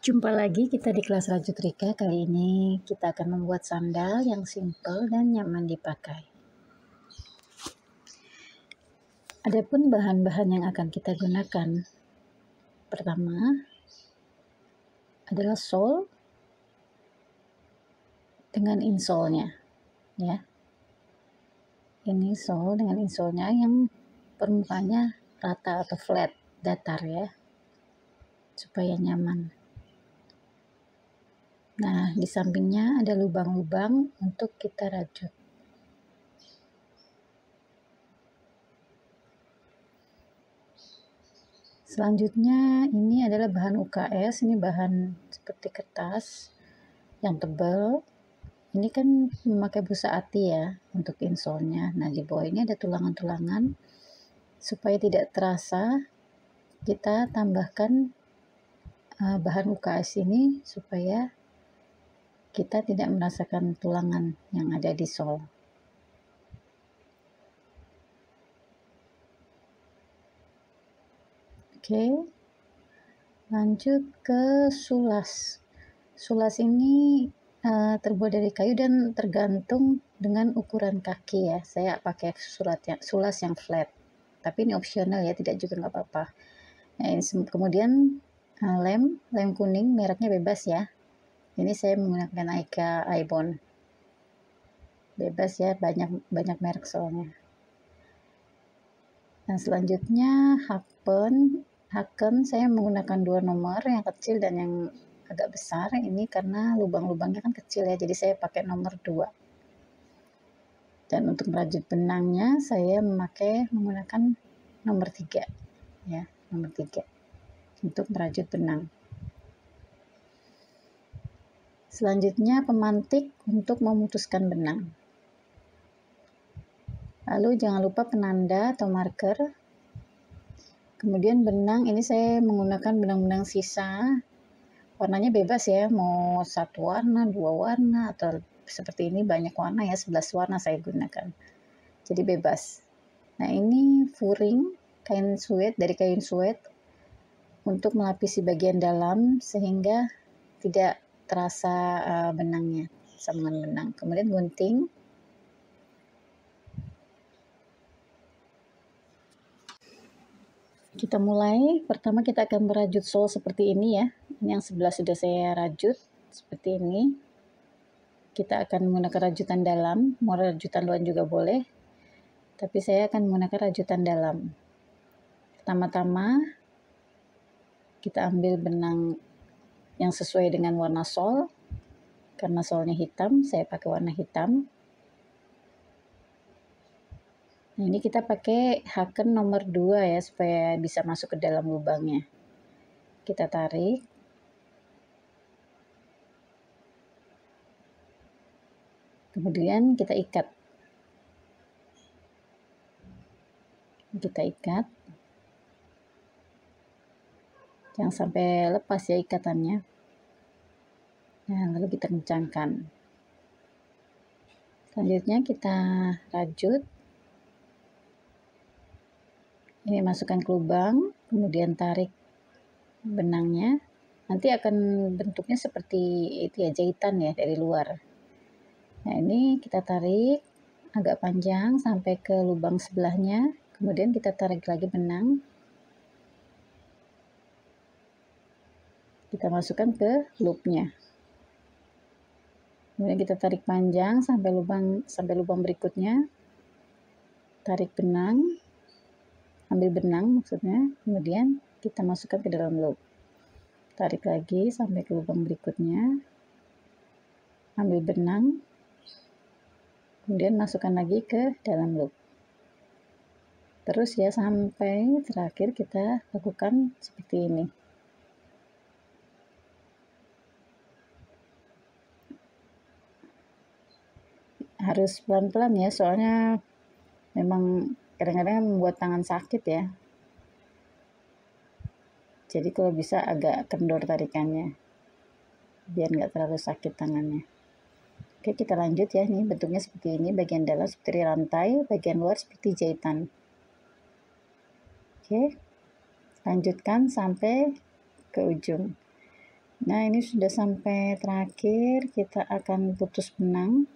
Jumpa lagi kita di kelas Rajut Rika. Kali ini kita akan membuat sandal yang simple dan nyaman dipakai. Adapun bahan-bahan yang akan kita gunakan, pertama adalah sole dengan insole-nya, ya. Ini sole dengan insole-nya yang permukaannya rata atau flat, datar ya, supaya nyaman. Nah, di sampingnya ada lubang-lubang untuk kita rajut. Selanjutnya ini adalah bahan UKS, ini bahan seperti kertas yang tebal. Ini kan memakai busa ati ya untuk insole-nya. Nah, di bawah ini ada tulangan-tulangan. Supaya tidak terasa, kita tambahkan bahan UKS ini supaya kita tidak merasakan tulangan yang ada di sole. Oke, lanjut ke sulas. Sulas ini terbuat dari kayu dan tergantung dengan ukuran kaki ya. Saya pakai sulas yang flat, tapi ini opsional ya, tidak juga nggak apa-apa. Nah, ini kemudian lem kuning, mereknya bebas ya. Ini saya menggunakan Aika Aibon, bebas ya, banyak merek soalnya. Nah, selanjutnya haken saya menggunakan 2 nomor, yang kecil dan yang agak besar. Ini karena lubang-lubangnya kan kecil ya, jadi saya pakai nomor 2. Dan untuk merajut benangnya saya menggunakan nomor 3 ya, nomor 3 untuk merajut benang. Selanjutnya pemantik untuk memutuskan benang. Lalu jangan lupa penanda atau marker. Kemudian benang, ini saya menggunakan benang-benang sisa. Warnanya bebas ya, mau 1 warna, 2 warna, atau seperti ini banyak warna ya, 11 warna saya gunakan. Jadi bebas. Nah, ini furing dari kain suede untuk melapisi bagian dalam sehingga tidak terasa benangnya, sambungan benang. Kemudian gunting. Kita mulai. Pertama kita akan merajut sole seperti ini ya. Ini yang sebelah sudah saya rajut seperti ini. Kita akan menggunakan rajutan dalam, mau rajutan luar juga boleh, tapi saya akan menggunakan rajutan dalam. Pertama-tama kita ambil benang yang sesuai dengan warna sole. Karena solenya hitam, saya pakai warna hitam. Nah, ini kita pakai haken nomor 2 ya, supaya bisa masuk ke dalam lubangnya. Kita tarik. Kemudian kita ikat. Jangan sampai lepas ya ikatannya. Nah, lalu kita kencangkan. Selanjutnya kita rajut. Ini masukkan ke lubang, kemudian tarik benangnya. Nanti akan bentuknya seperti itu ya, jahitan ya dari luar. Nah, ini kita tarik agak panjang sampai ke lubang sebelahnya. Kemudian kita tarik lagi benang. Kita masukkan ke loopnya. Kemudian kita tarik panjang sampai lubang berikutnya. Tarik benang, ambil benang maksudnya. Kemudian kita masukkan ke dalam loop. Tarik lagi sampai ke lubang berikutnya. Ambil benang. Kemudian masukkan lagi ke dalam loop. Terus ya sampai terakhir kita lakukan seperti ini. Harus pelan-pelan ya, soalnya memang kadang-kadang membuat tangan sakit ya. Jadi kalau bisa agak kendor tarikannya, biar nggak terlalu sakit tangannya. Oke, kita lanjut ya. Ini bentuknya seperti ini, bagian dalam seperti rantai, bagian luar seperti jahitan. Oke, lanjutkan sampai ke ujung. Nah, ini sudah sampai terakhir, kita akan putus benang.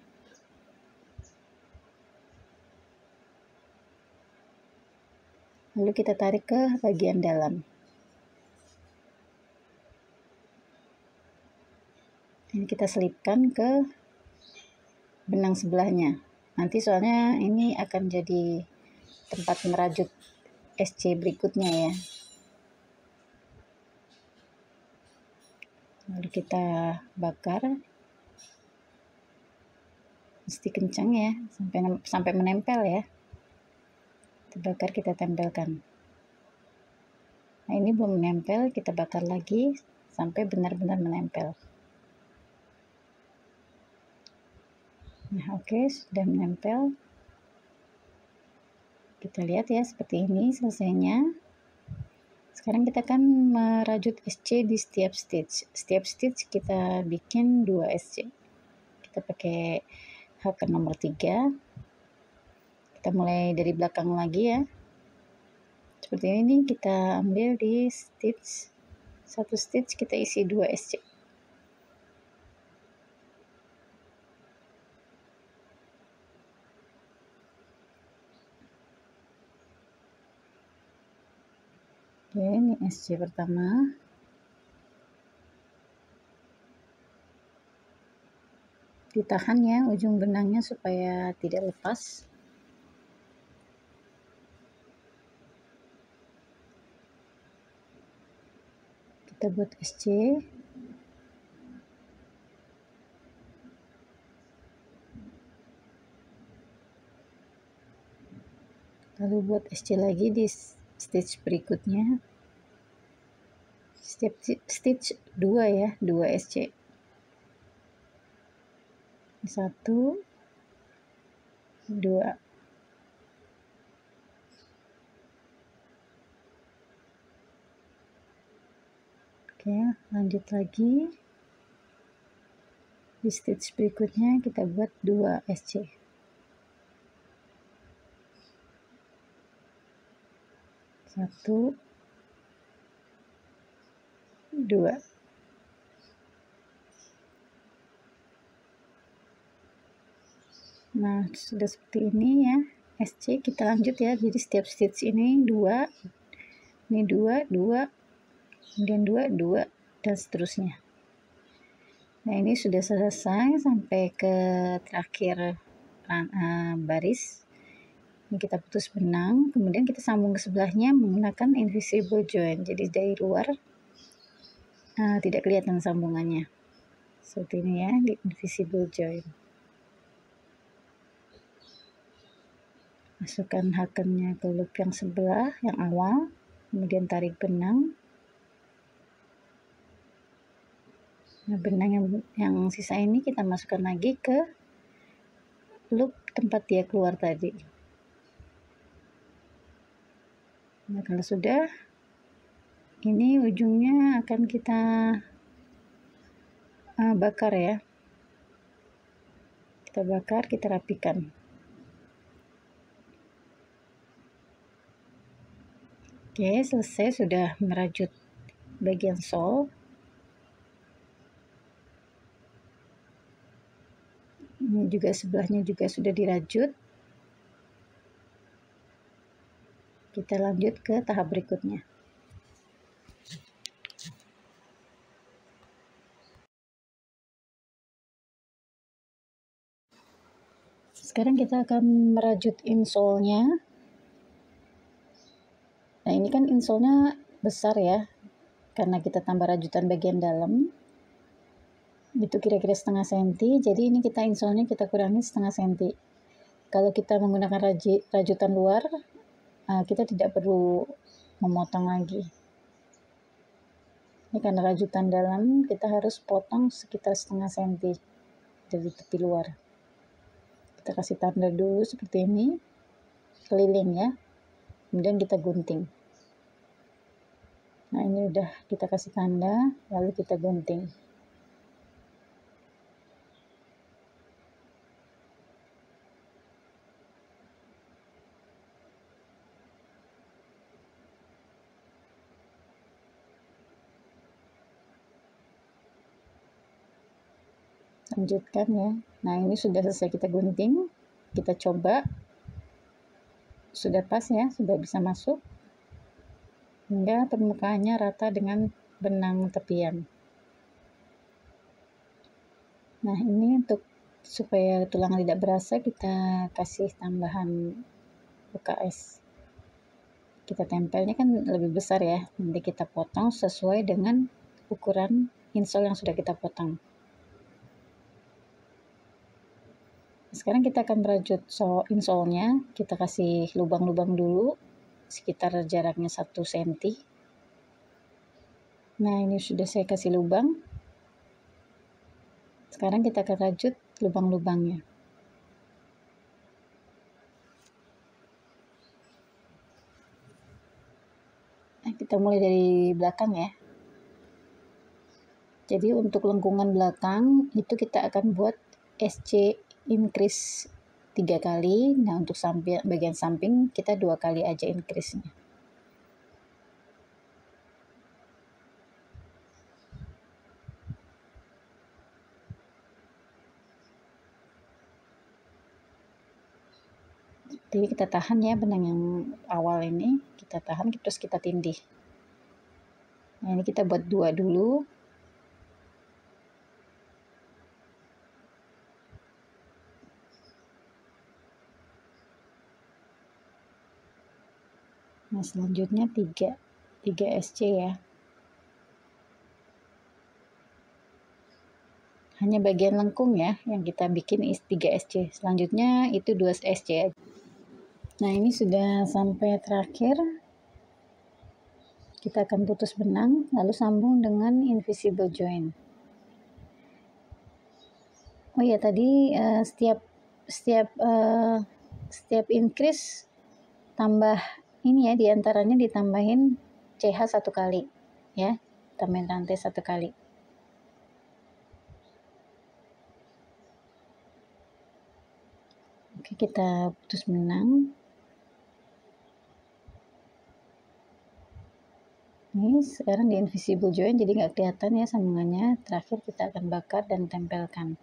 Lalu kita tarik ke bagian dalam. Ini kita selipkan ke benang sebelahnya. Nanti soalnya ini akan jadi tempat merajut SC berikutnya ya. Lalu kita bakar, mesti kencang ya, sampai menempel ya. Kita bakar, kita tempelkan. Nah, ini belum menempel, kita bakar lagi sampai benar-benar menempel. Nah, oke, sudah menempel. Kita lihat ya, seperti ini selesainya. Sekarang kita akan merajut SC di setiap stitch. Setiap stitch kita bikin 2 SC. Kita pakai haken nomor 3. Kita mulai dari belakang lagi ya. Seperti ini kita ambil di stitch. Satu stitch kita isi 2 SC. Oke, ini SC pertama. Ditahan ya ujung benangnya supaya tidak lepas. Kita buat SC. Lalu buat SC lagi di stitch berikutnya. Stitch 2 ya, 2 SC. 1, 2. Oke, lanjut lagi. Di stitch berikutnya kita buat 2 SC. 1, 2. Nah, sudah seperti ini ya SC. Kita lanjut ya, jadi setiap stitch ini 2, ini 2, 2, kemudian 2, 2, dan seterusnya. Nah, ini sudah selesai sampai ke terakhir baris. Ini kita putus benang, kemudian kita sambung ke sebelahnya menggunakan invisible join. Jadi dari luar tidak kelihatan sambungannya. Seperti ini ya, di invisible join. Masukkan hakennya ke loop yang sebelah, yang awal, kemudian tarik benang. Nah, benang yang sisa ini kita masukkan lagi ke loop tempat dia keluar tadi. Nah, kalau sudah, ini ujungnya akan kita bakar ya. Kita bakar, kita rapikan. Oke, selesai, sudah merajut bagian sol. Ini juga sebelahnya juga sudah dirajut. Kita lanjut ke tahap berikutnya. Sekarang kita akan merajut insolnya. Nah, ini kan insolnya besar ya, karena kita tambah rajutan bagian dalam. Itu kira-kira setengah senti, jadi ini kita insolnya kita kurangi setengah senti. Kalau kita menggunakan rajutan luar, kita tidak perlu memotong lagi. Ini karena rajutan dalam, kita harus potong sekitar setengah senti dari tepi luar. Kita kasih tanda dulu seperti ini, keliling ya, kemudian kita gunting. Nah, ini udah kita kasih tanda, lalu kita gunting. Lanjutkan ya. Nah, ini sudah selesai kita gunting, kita coba. Sudah pas ya, sudah bisa masuk hingga permukaannya rata dengan benang tepian. Nah, ini untuk supaya tulang tidak berasa, kita kasih tambahan UKS. Kita tempelnya kan lebih besar ya, nanti kita potong sesuai dengan ukuran insole yang sudah kita potong. Sekarang kita akan merajut insole-nya, kita kasih lubang-lubang dulu, sekitar jaraknya 1 cm. Nah, ini sudah saya kasih lubang. Sekarang kita akan rajut lubang-lubangnya. Nah, kita mulai dari belakang ya. Jadi untuk lengkungan belakang itu kita akan buat SC increase 3 kali. Nah, untuk bagian samping kita 2 kali aja increase-nya. Jadi kita tahan ya benang yang awal ini, kita tahan terus kita tindih. Nah, ini kita buat 2 dulu. Nah, selanjutnya 3 SC ya. Hanya bagian lengkung ya yang kita bikin 3 SC. Selanjutnya itu 2 SC aja. Nah, ini sudah sampai terakhir. Kita akan putus benang lalu sambung dengan invisible join. Oh ya, tadi setiap increase tambah ini ya, diantaranya ditambahin CH 1 kali ya, tambahin rantai 1 kali. Oke, kita putus benang. Ini sekarang di invisible join jadi nggak kelihatan ya sambungannya. Terakhir kita akan bakar dan tempelkan.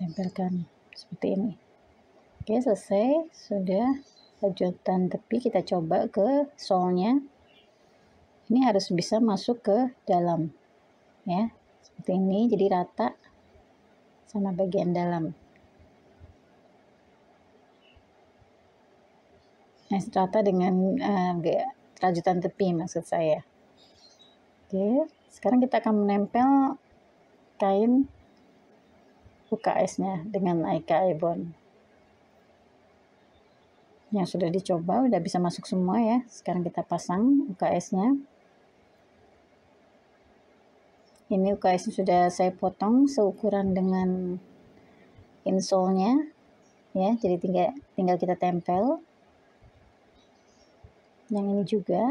Tempelkan seperti ini. Oke, selesai. Sudah rajutan tepi, kita coba ke solnya. Ini harus bisa masuk ke dalam ya, seperti ini, jadi rata sama bagian dalam. Nah, rata dengan rajutan tepi maksud saya. Oke, sekarang kita akan menempel kain UKS-nya dengan Aika Ebon. Yang sudah dicoba udah bisa masuk semua ya. Sekarang kita pasang UKS-nya. Ini UKS-nya sudah saya potong seukuran dengan insole-nya ya. Jadi tinggal kita tempel. Yang ini juga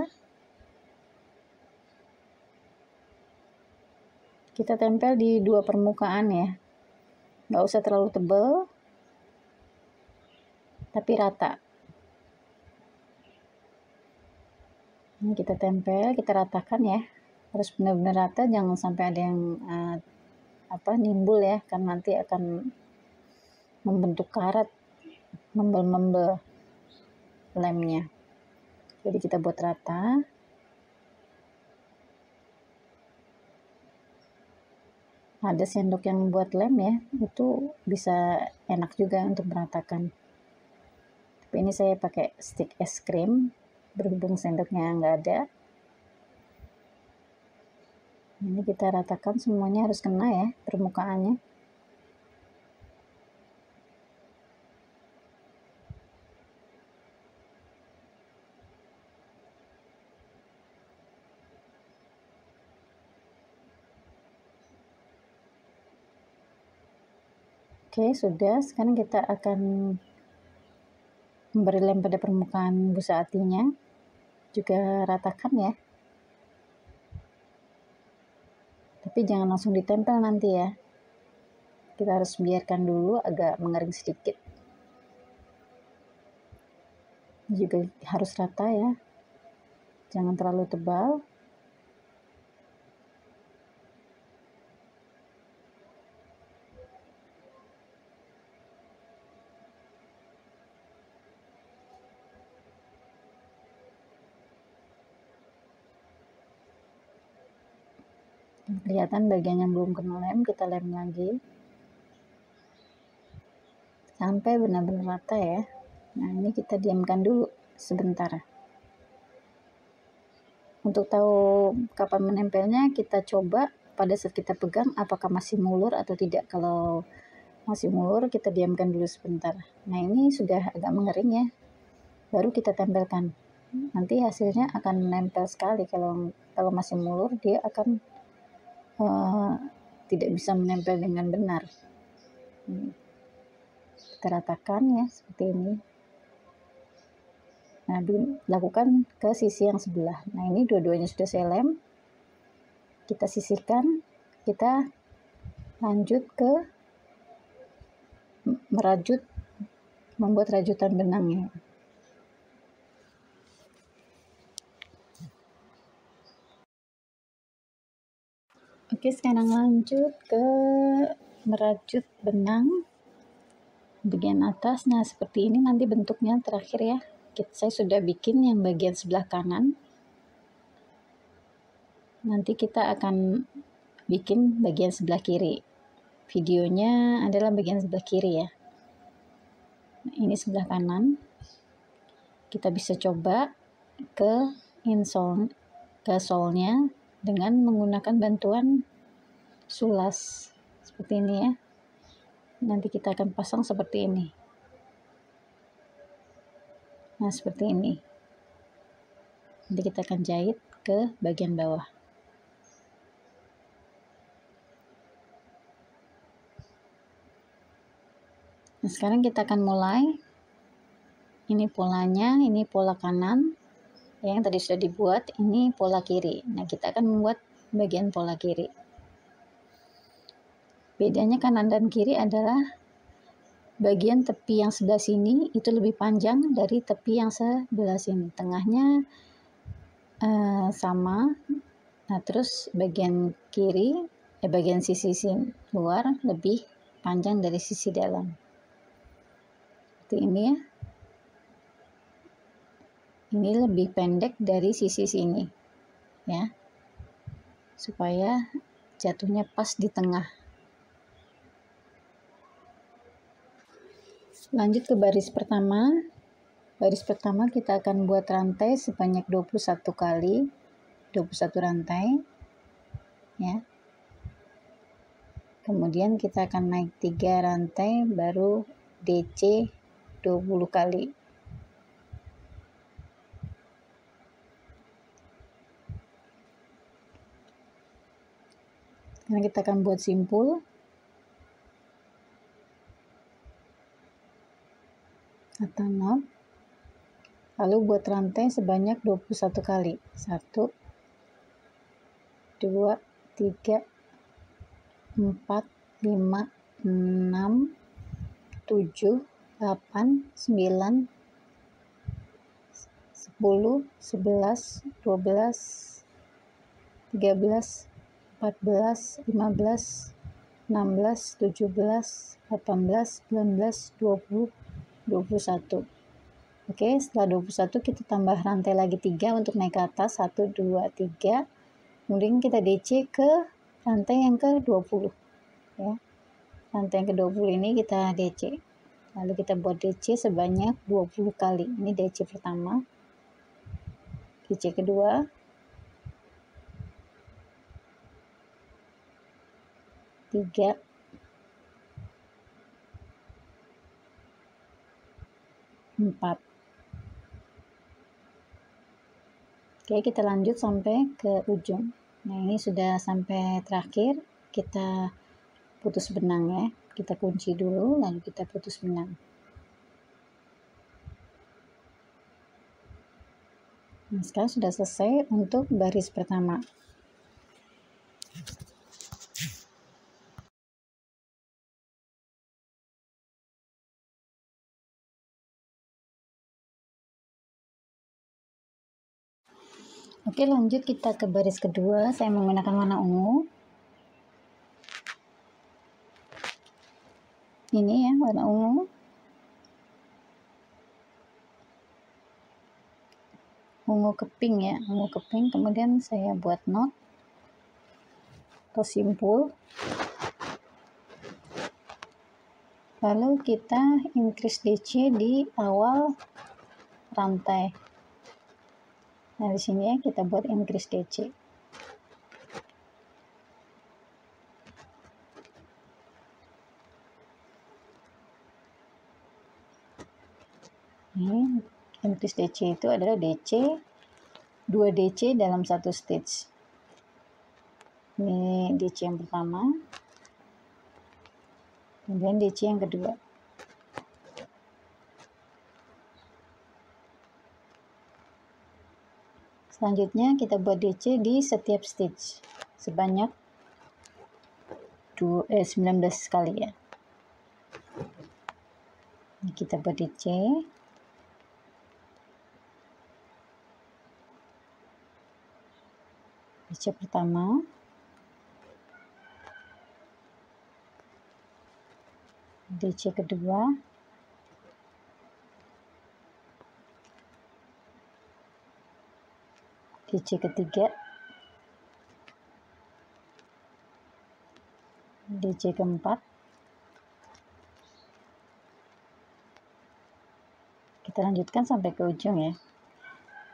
kita tempel di 2 permukaan ya. Nggak usah terlalu tebal, tapi rata. Ini kita tempel, kita ratakan ya. Harus benar-benar rata, jangan sampai ada yang nimbul ya, karena nanti akan membentuk karat, membel-membel lemnya. Jadi kita buat rata. Ada sendok yang buat lem ya, itu bisa enak juga untuk meratakan. Tapi ini saya pakai stick es krim, berhubung sendoknya nggak ada. Ini kita ratakan semuanya, harus kena ya permukaannya. Oke, sudah. Sekarang kita akan memberi lem pada permukaan busa atinya. Juga ratakan ya. Tapi jangan langsung ditempel nanti ya. Kita harus biarkan dulu agak mengering sedikit. juga harus rata ya, jangan terlalu tebal. Kelihatan bagian yang belum kena lem, kita lem lagi sampai benar-benar rata ya. Nah, ini kita diamkan dulu sebentar. Untuk tahu kapan menempelnya, kita coba pada saat kita pegang apakah masih mulur atau tidak. Kalau masih mulur, kita diamkan dulu sebentar. Nah, ini sudah agak mengering ya, baru kita tempelkan. Nanti hasilnya akan menempel sekali. Kalau masih mulur, dia akan tidak bisa menempel dengan benar. Kita ratakan ya seperti ini. Nah, lakukan ke sisi yang sebelah. Nah, ini dua-duanya sudah saya lem. Kita sisihkan, kita lanjut ke merajut, membuat rajutan benangnya. Oke, sekarang lanjut ke merajut benang bagian atas. Nah, seperti ini nanti bentuknya terakhir ya. Saya sudah bikin yang bagian sebelah kanan. Nanti kita akan bikin bagian sebelah kiri. Videonya adalah bagian sebelah kiri ya. Nah, ini sebelah kanan. Kita bisa coba ke insole, ke solnya dengan menggunakan bantuan sulas seperti ini ya. Nanti kita akan pasang seperti ini. Nah, seperti ini. Nanti kita akan jahit ke bagian bawah. Nah, sekarang kita akan mulai. Ini polanya, ini pola kanan yang tadi sudah dibuat, ini pola kiri. Nah, kita akan membuat bagian pola kiri. Bedanya kanan dan kiri adalah bagian tepi yang sebelah sini itu lebih panjang dari tepi yang sebelah sini. Tengahnya sama. Nah, terus bagian kiri, bagian sisi luar lebih panjang dari sisi dalam. Seperti ini ya. Ini lebih pendek dari sisi sini ya, supaya jatuhnya pas di tengah. Lanjut ke baris pertama. Baris pertama kita akan buat rantai sebanyak 21 kali, 21 rantai ya. Kemudian kita akan naik 3 rantai baru DC 20 kali. Sekarang kita akan buat simpul atau knot. Lalu buat rantai sebanyak 21 kali. 1 2 3 4 5 6 7 8 9 10 11 12 13 14 15 16 17 18 19 20 21. Oke, setelah 21 kita tambah rantai lagi 3 untuk naik ke atas. 1 2 3. Kemudian kita DC ke rantai yang ke-20 ya. Rantai yang ke-20 ini kita DC. Lalu kita buat DC sebanyak 20 kali. Ini DC pertama. DC kedua. 3. 4. Oke, kita lanjut sampai ke ujung. Nah, ini sudah sampai terakhir. Kita putus benang ya. Kita kunci dulu, lalu kita putus benang. Nah, sekarang sudah selesai untuk baris pertama. Oke, lanjut kita ke baris kedua. Saya menggunakan warna ungu. Ini ya, warna ungu. Ungu ke pink ya, ungu ke pink. Kemudian saya buat knot atau simpul. Lalu kita increase DC di awal rantai. Nah, di sini ya kita buat increase DC. Ini increase DC itu adalah DC 2 DC dalam satu stitch. Ini DC yang pertama, kemudian DC yang kedua. Selanjutnya kita buat DC di setiap stitch sebanyak 19 kali ya. Ini kita buat DC. DC pertama. DC kedua. DC ketiga. DC keempat. Kita lanjutkan sampai ke ujung ya.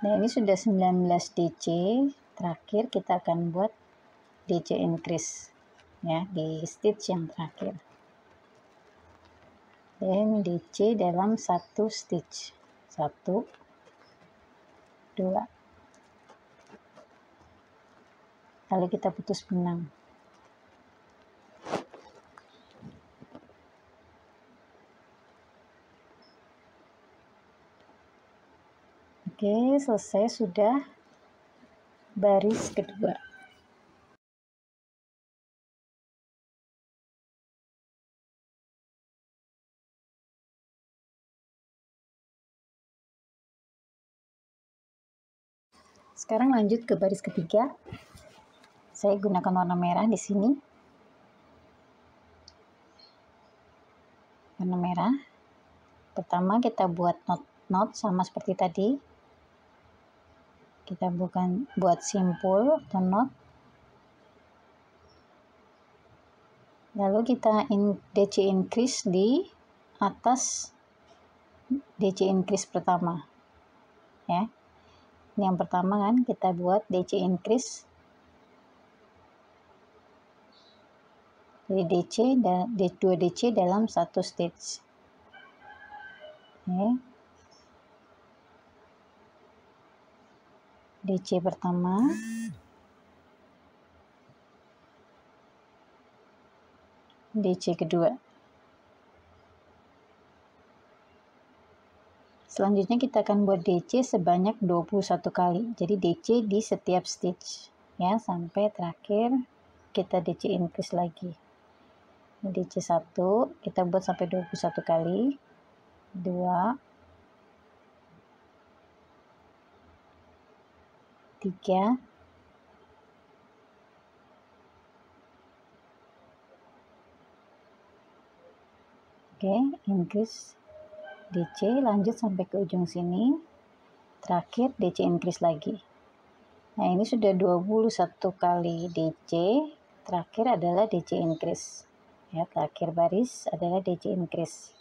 Nah, ini sudah 19 DC. Terakhir kita akan buat DC increase ya di stitch yang terakhir. Dan DC dalam satu stitch. 1 2. Lalu kita putus benang. Oke, selesai sudah baris kedua. Sekarang lanjut ke baris ketiga. Saya gunakan warna merah di sini. Warna merah. Pertama kita buat knot sama seperti tadi. Kita buat simpul atau knot. Lalu kita DC increase di atas DC increase pertama. Ya. Ini yang pertama kan kita buat DC increase. Jadi DC dan 2 DC dalam satu stitch. Oke. DC pertama. DC kedua. Selanjutnya kita akan buat DC sebanyak 21 kali. Jadi DC di setiap stitch ya sampai terakhir kita DC increase lagi. DC 1 kita buat sampai 21 kali. 2 3 Oke, increase DC lanjut sampai ke ujung sini. Terakhir DC increase lagi. Nah, ini sudah 21 kali DC. Terakhir adalah DC increase. Ya, terakhir baris adalah DC increase.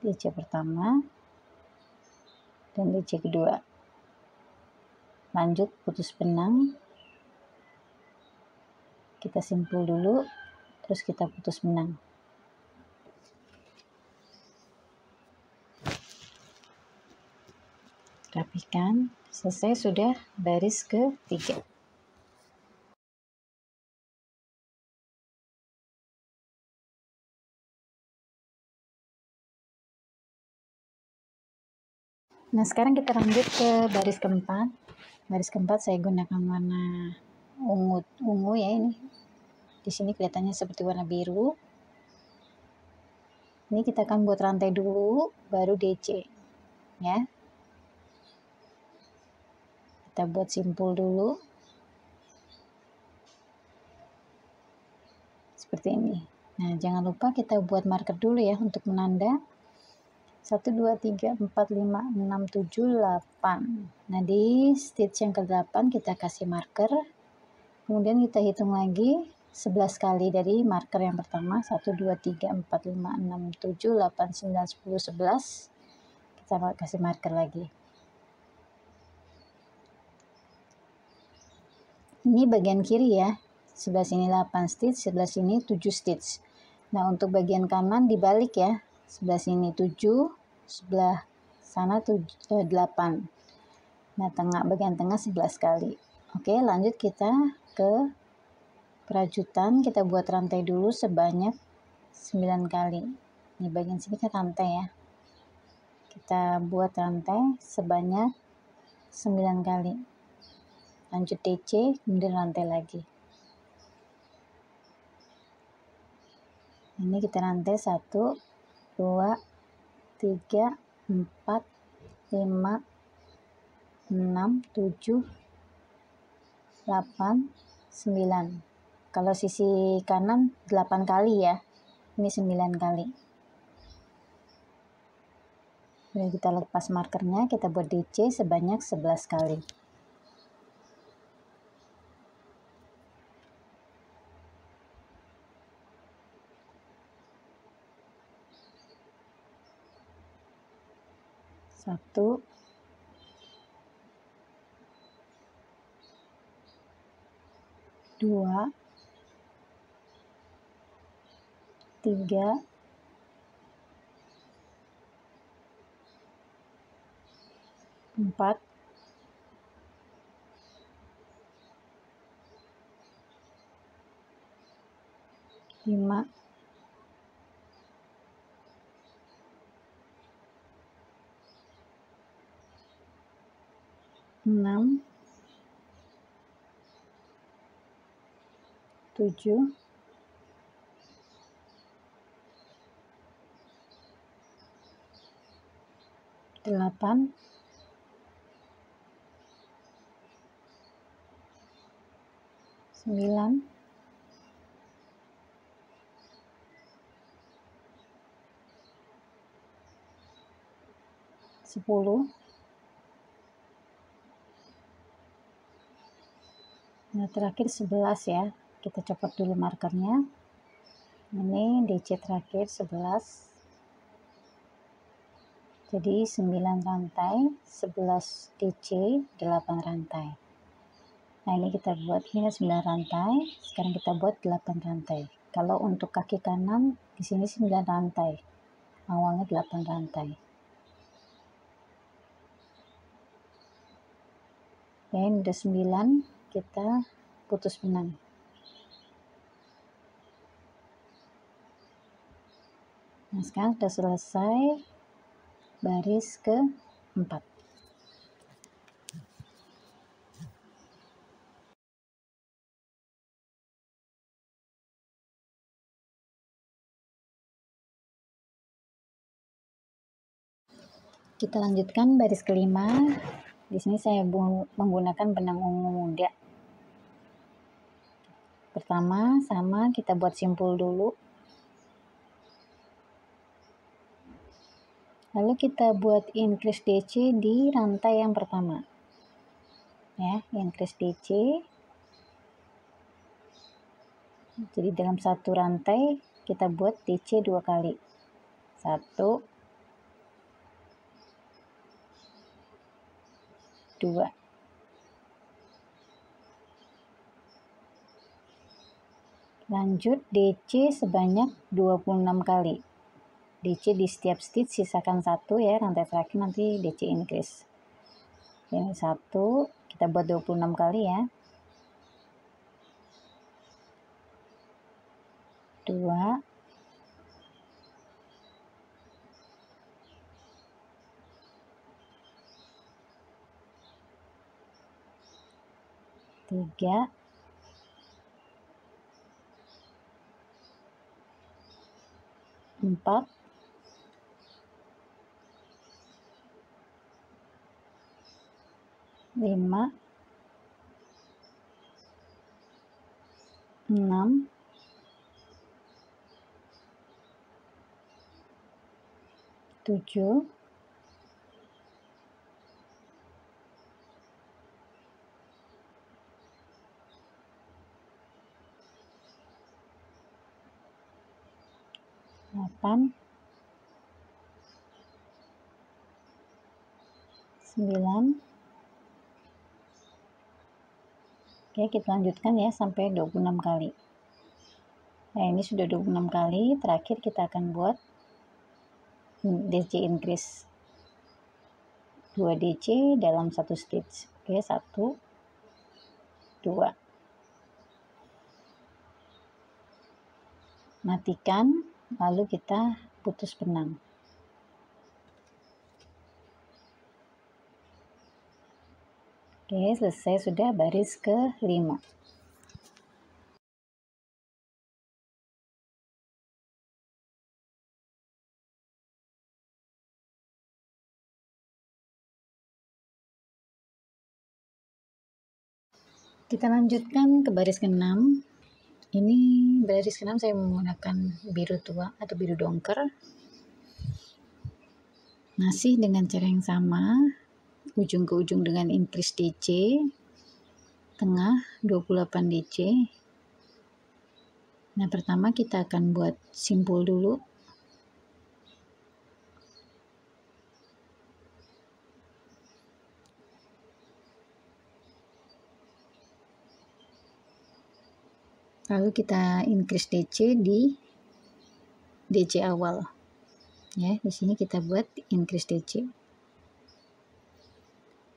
DC pertama dan DC kedua. Lanjut putus benang. Kita simpul dulu, terus kita putus benang. Rapikan. Selesai sudah baris ketiga. Nah, sekarang kita lanjut ke baris keempat. Baris keempat saya gunakan warna ungu ya ini. Di sini kelihatannya seperti warna biru. Ini kita akan buat rantai dulu, baru DC. Ya. Kita kita buat simpul dulu. Seperti ini. Nah, jangan lupa kita buat marker dulu ya untuk menanda. 1, 2, 3, 4, 5, 6, 7, 8. Nah, di stitch yang ke-8 kita kasih marker. Kemudian kita hitung lagi 11 kali dari marker yang pertama. 1, 2, 3, 4, 5, 6, 7, 8, 9, 10, 11. Kita kasih marker lagi. Ini bagian kiri ya. Sebelah sini 8 stitch, sebelah sini 7 stitch. Nah, untuk bagian kanan dibalik ya. Sebelah sini 7, sebelah sana 8. Nah, bagian tengah 11 kali. Oke, lanjut kita ke perajutan. Kita buat rantai dulu sebanyak 9 kali. Ini bagian sini kan rantai ya. Kita buat rantai sebanyak 9 kali. Lanjut DC, kemudian rantai lagi. Ini kita rantai 1, 2, 3, 4, 5, 6, 7, 8, 9. Kalau sisi kanan 8 kali ya. Ini 9 kali. Jadi kita lepas markernya, kita buat DC sebanyak 11 kali. Satu, dua, tiga, empat, lima, enam, 7, 8, 9, 10. Nah, terakhir 11 ya. Kita copot dulu markernya. Ini DC terakhir 11. Jadi 9 rantai, 11 DC, 8 rantai. Nah, ini kita buat ini 9 rantai, sekarang kita buat 8 rantai. Kalau untuk kaki kanan di sini 9 rantai. Awalnya 8 rantai. Ya, ini udah 9, kita putus benang. Nah, sekarang sudah selesai baris ke-4. Kita lanjutkan baris ke-5. Di sini saya menggunakan benang ungu muda. Pertama, sama kita buat simpul dulu. Lalu kita buat increase DC di rantai yang pertama. Ya, increase DC. Jadi dalam satu rantai kita buat DC 2 kali. 1, 2. Lanjut DC sebanyak 26 kali. DC di setiap stitch sisakan 1 ya, rantai terakhir nanti DC increase. Ini 1, kita buat 26 kali ya. 2, 3, 4, 5, 6, 7, 8, 9. Oke, kita lanjutkan ya sampai 26 kali. Nah, ini sudah 26 kali. Terakhir kita akan buat DC increase 2 DC dalam satu stitch. Oke, 1, 2. Matikan, lalu kita putus benang. Oke, selesai sudah baris ke-5. Kita lanjutkan ke baris ke-6. Ini baris ke-6 saya menggunakan biru tua atau biru dongker. Masih dengan cara yang sama, ujung ke ujung dengan increase DC, tengah 28 DC. Nah, pertama kita akan buat simpul dulu. Lalu kita increase DC di DC awal. Ya, di sini kita buat increase DC.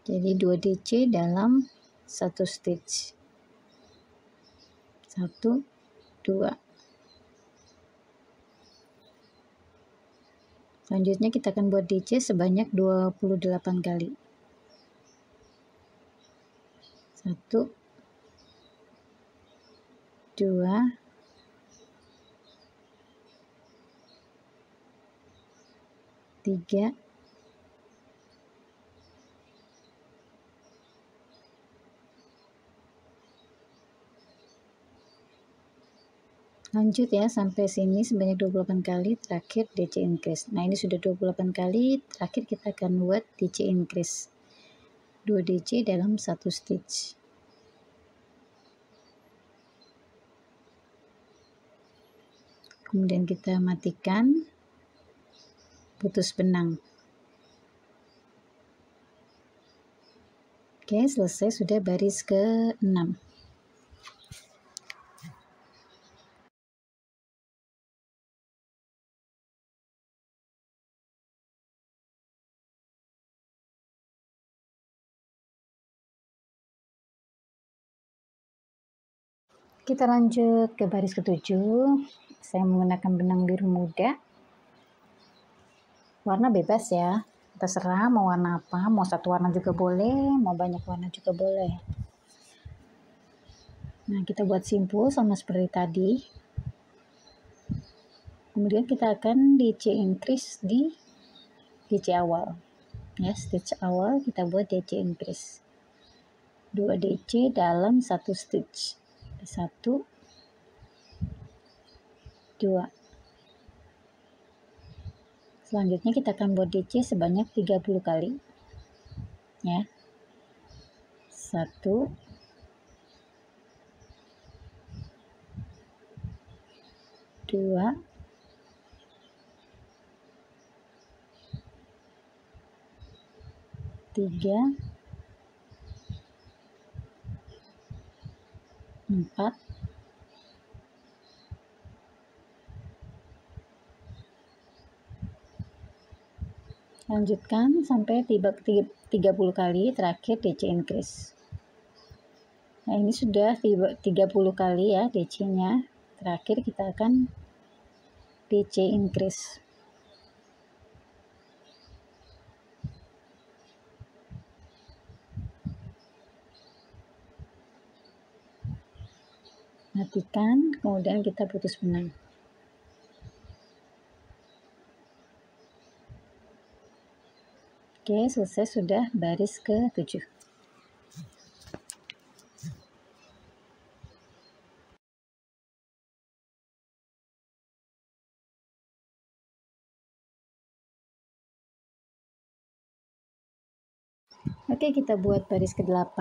Jadi 2 DC dalam satu stitch. 1, 2. Selanjutnya kita akan buat DC sebanyak 28 kali. 1, 2, 3, 4. Lanjut ya sampai sini sebanyak 28 kali, terakhir DC increase. Nah, ini sudah 28 kali, terakhir kita akan buat DC increase 2 DC dalam satu stitch. Kemudian kita matikan, putus benang. Oke, selesai sudah baris ke-6. Kita lanjut ke baris ke-7. Saya menggunakan benang biru muda. Warna bebas ya, terserah mau warna apa, mau satu warna juga boleh, mau banyak warna juga boleh. Nah, kita buat simpul sama seperti tadi. Kemudian kita akan DC increase di DC awal. Ya, stitch awal kita buat DC increase. 2 DC dalam satu stitch. 1, 2. Selanjutnya kita akan buat DC sebanyak 30 kali. Ya. 1, 2, 3, 4, 5. Lanjutkan sampai 30 kali, terakhir DC increase. Nah, ini sudah 30 kali ya DC-nya. Terakhir kita akan DC increase. Matikan, kemudian kita putus benang. Oke, selesai sudah baris ke-7. Oke, kita buat baris ke-8.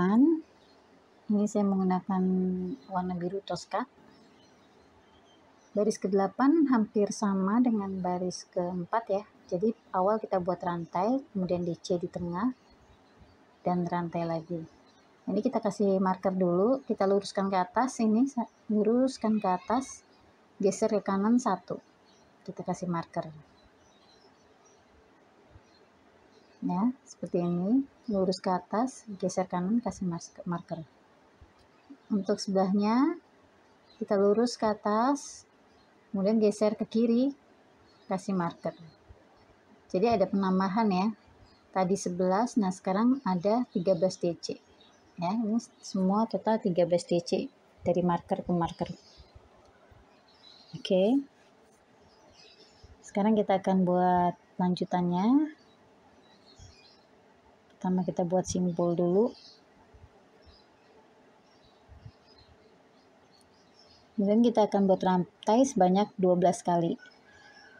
Ini saya menggunakan warna biru Tosca. Baris ke-8 hampir sama dengan baris ke-4 ya. Jadi awal kita buat rantai, kemudian DC di tengah, dan rantai lagi. Ini kita kasih marker dulu, kita luruskan ke atas, ini luruskan ke atas, geser ke kanan 1. Kita kasih marker. Ya, seperti ini, lurus ke atas, geser kanan, kasih marker. Untuk sebelahnya, kita lurus ke atas, kemudian geser ke kiri, kasih marker. Jadi ada penambahan ya. Tadi 11, nah sekarang ada 13 DC. Ya, ini semua total 13 DC dari marker ke marker. Oke. Sekarang kita akan buat lanjutannya. Pertama kita buat simpul dulu. Kemudian kita akan buat rantai sebanyak 12 kali.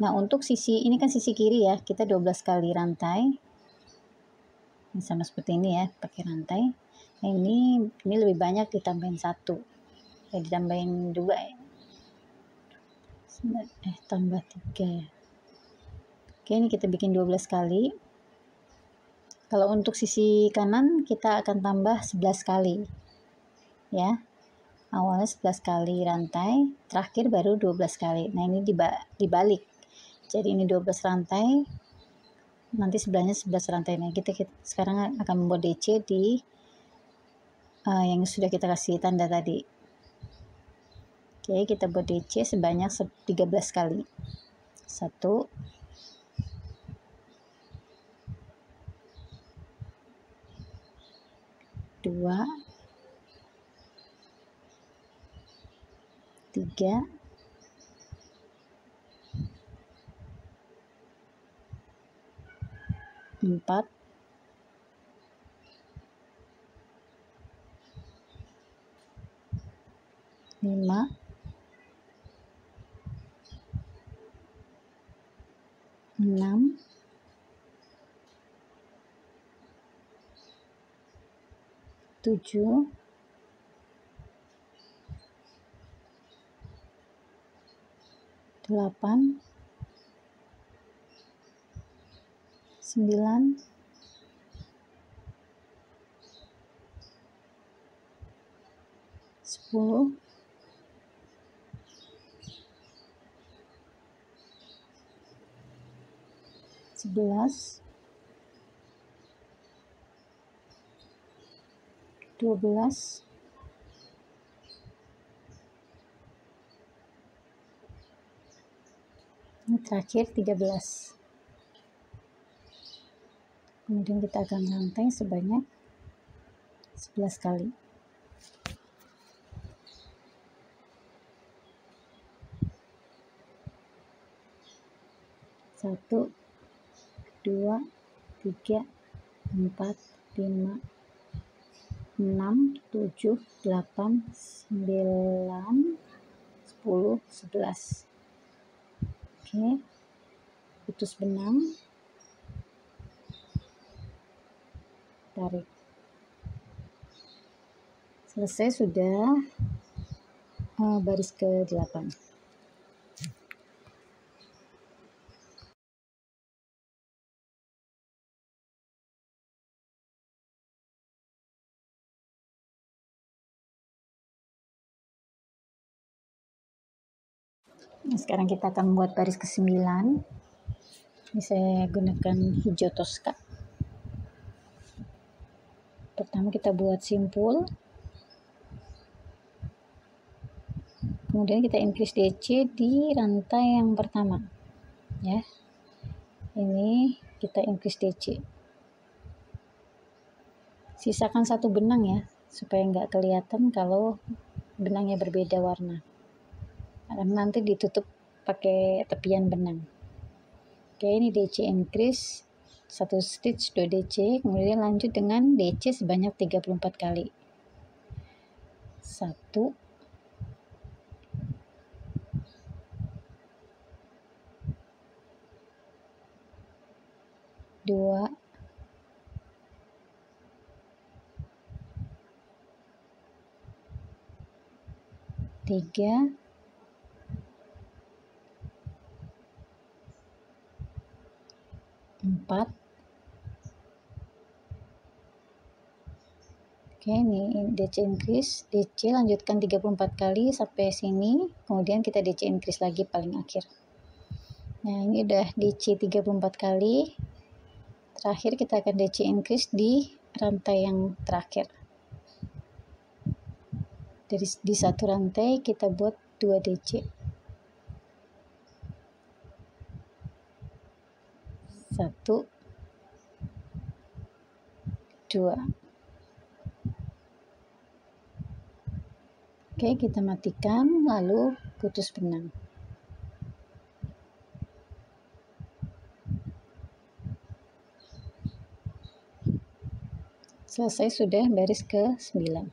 Nah, untuk sisi ini kan sisi kiri ya, kita 12 kali rantai. Ini sama seperti ini ya, pakai rantai. Nah, ini lebih banyak, ditambahin 1. Ya, ditambahin 2 ya. Tambah 3 ya. Oke, ini kita bikin 12 kali. Kalau untuk sisi kanan kita akan tambah 11 kali. Ya. Awalnya 11 kali rantai, terakhir baru 12 kali. Nah, ini dibalik. Jadi ini 12 rantai, nanti sebelahnya 11 rantai. Nah, kita sekarang akan membuat DC di yang sudah kita kasih tanda tadi. Oke, kita buat DC sebanyak 13 kali. 1, 2, 3, 4, 5, 6, 7, 8, 9, 10, 11, 12, 13, ini terakhir 13. Kemudian kita akan rantai sebanyak 11 kali. 1, 2, 3, 4, 5, 6, 7, 8, 9, 10, 11. Oke, putus benang, tarik. Selesai sudah baris ke-8. Nah, sekarang kita akan membuat baris ke-9. Ini saya gunakan hijau Tosca. Pertama kita buat simpul. Kemudian kita increase DC di rantai yang pertama. Ya. Ini kita increase DC. Sisakan 1 benang ya, supaya nggak kelihatan kalau benangnya berbeda warna. Karena nanti ditutup pakai tepian benang. Oke, ini DC increase 1 stitch 2 DC, kemudian lanjut dengan DC sebanyak 34 kali. 1, 2, 3, 4. Oke, ini DC increase, DC lanjutkan 34 kali sampai sini, kemudian kita DC increase lagi paling akhir. Nah, ini udah DC 34 kali. Terakhir kita akan DC increase di rantai yang terakhir. Di satu rantai kita buat 2 DC. 1, 2. Oke, kita matikan, lalu putus benang. Selesai sudah baris ke-9.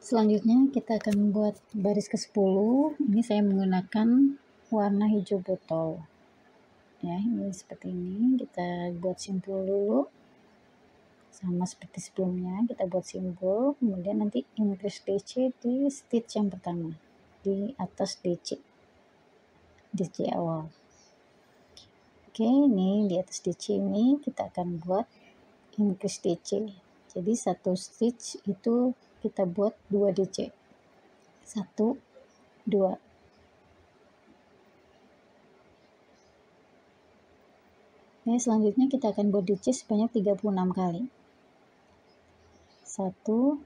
Selanjutnya kita akan buat baris ke-10. Ini saya menggunakan warna hijau botol. Ya, ini seperti ini. Kita buat simpul dulu. Sama seperti sebelumnya, kita buat simbol, kemudian nanti increase DC di stitch yang pertama, di atas DC awal. Oke, ini di atas DC ini kita akan buat increase DC. Jadi satu stitch itu kita buat 2 DC. 1, 2. Oke, selanjutnya kita akan buat DC sebanyak 36 kali. 1,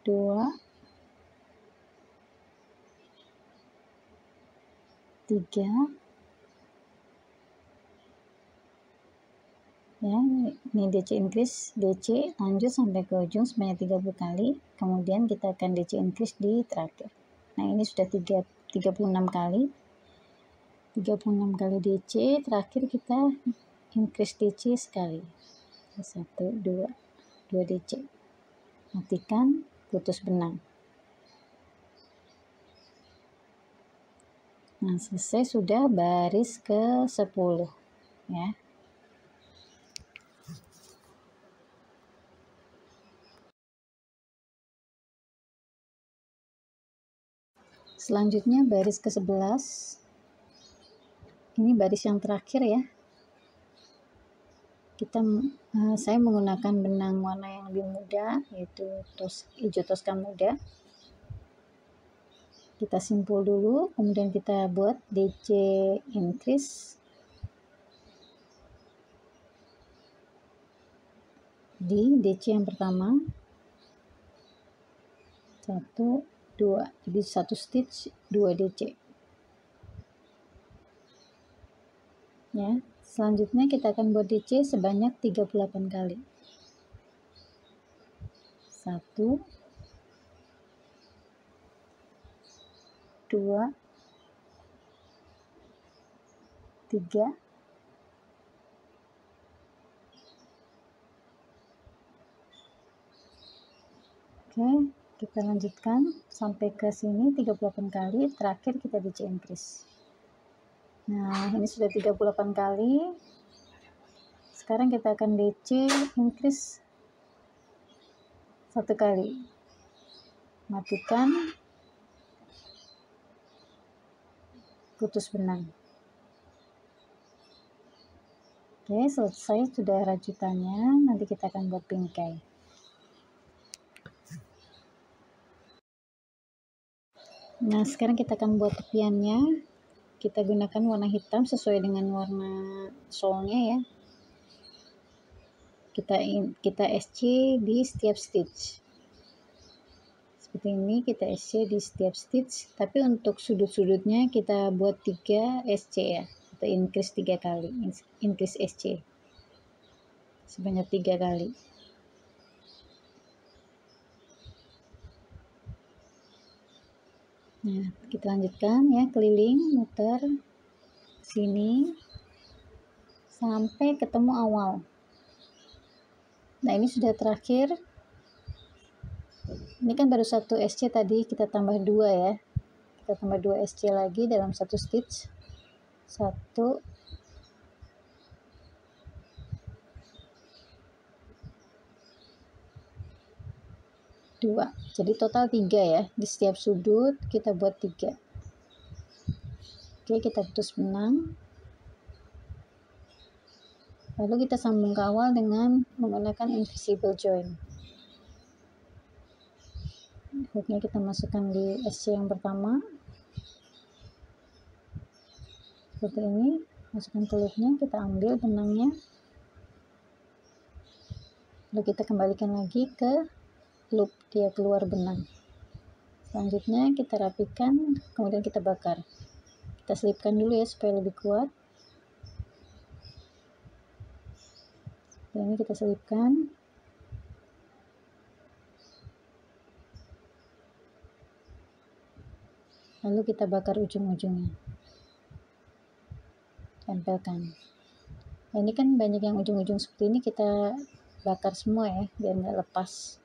2, 3. Ya, ini DC increase, DC lanjut sampai ke ujung sebanyak 30 kali. Kemudian kita akan DC increase di terakhir. Nah, ini sudah 36 kali. 36 kali DC, terakhir kita increase DC sekali. 1, 2 DC. Matikan, putus benang. Nah, selesai sudah baris ke-10 ya. Selanjutnya baris ke-11. Ini baris yang terakhir ya. Saya menggunakan benang warna yang lebih muda, yaitu hijau toska muda. Kita simpul dulu, kemudian kita buat DC increase di DC yang pertama. 1, 2. Jadi satu stitch 2 DC. Ya, selanjutnya kita akan buat DC sebanyak 38 kali. 1, 2, 3, 4. Kita lanjutkan sampai ke sini 38 kali, terakhir kita DC increase. Nah, ini sudah 38 kali. Sekarang kita akan DC increase 1 kali. Matikan, putus benang. Oke, selesai sudah rajutannya. Nanti kita akan buat bingkai. Nah, sekarang kita akan buat tepiannya. Kita gunakan warna hitam sesuai dengan warna solnya ya. Kita SC di setiap stitch. Seperti ini kita SC di setiap stitch, tapi untuk sudut-sudutnya kita buat 3 SC ya, atau increase 3 kali, increase SC sebanyak 3 kali. Nah, kita lanjutkan ya, keliling, muter sini sampai ketemu awal. Nah, ini sudah terakhir. Ini kan baru 1 SC tadi, kita tambah 2 ya. Kita tambah 2 SC lagi dalam 1 stitch. 1, 2. Jadi total 3 ya. Di setiap sudut kita buat 3. Oke, kita putus benang. Lalu kita sambung ke awal dengan menggunakan invisible join. Hooknya kita masukkan di SC yang pertama. Seperti ini. Masukkan ke loopnya, kita ambil benangnya. Lalu kita kembalikan lagi ke loop dia keluar benang. Selanjutnya kita rapikan, kemudian kita bakar. Kita selipkan dulu ya supaya lebih kuat. Dan ini kita selipkan. Lalu kita bakar ujung-ujungnya. Tempelkan. Nah, ini kan banyak yang ujung-ujung seperti ini, kita bakar semua ya, biar nggak lepas.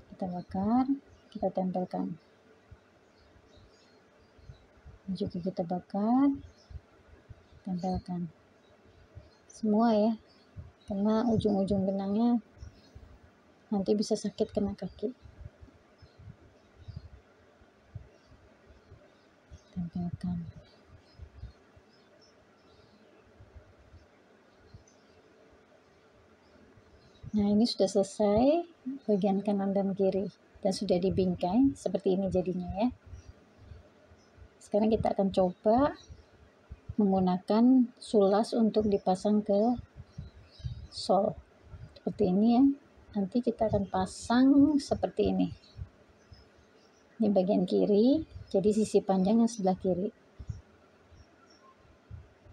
Kita bakar, kita tempelkan. Ini juga kita bakar, tempelkan. Semua ya, karena ujung-ujung benangnya nanti bisa sakit kena kaki. Tempelkan. Nah, ini sudah selesai bagian kanan dan kiri dan sudah dibingkai seperti ini jadinya ya. Sekarang kita akan coba menggunakan sulas untuk dipasang ke sol seperti ini ya. Nanti kita akan pasang seperti ini. Ini bagian kiri, jadi sisi panjang yang sebelah kiri.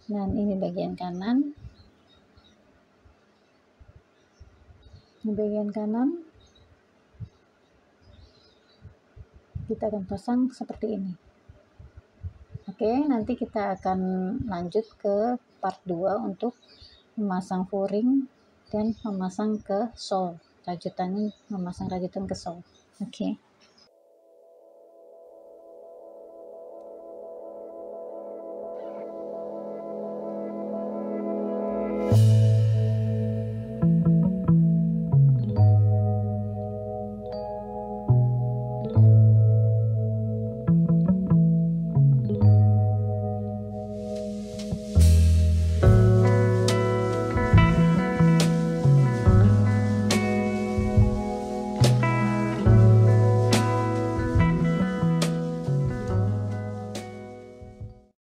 Dan ini bagian kanan. Ini bagian kanan. Kita akan pasang seperti ini. Oke, nanti kita akan lanjut ke part 2 untuk memasang furing dan memasang ke sol. Rajutannya, memasang rajutan ke sol. Oke.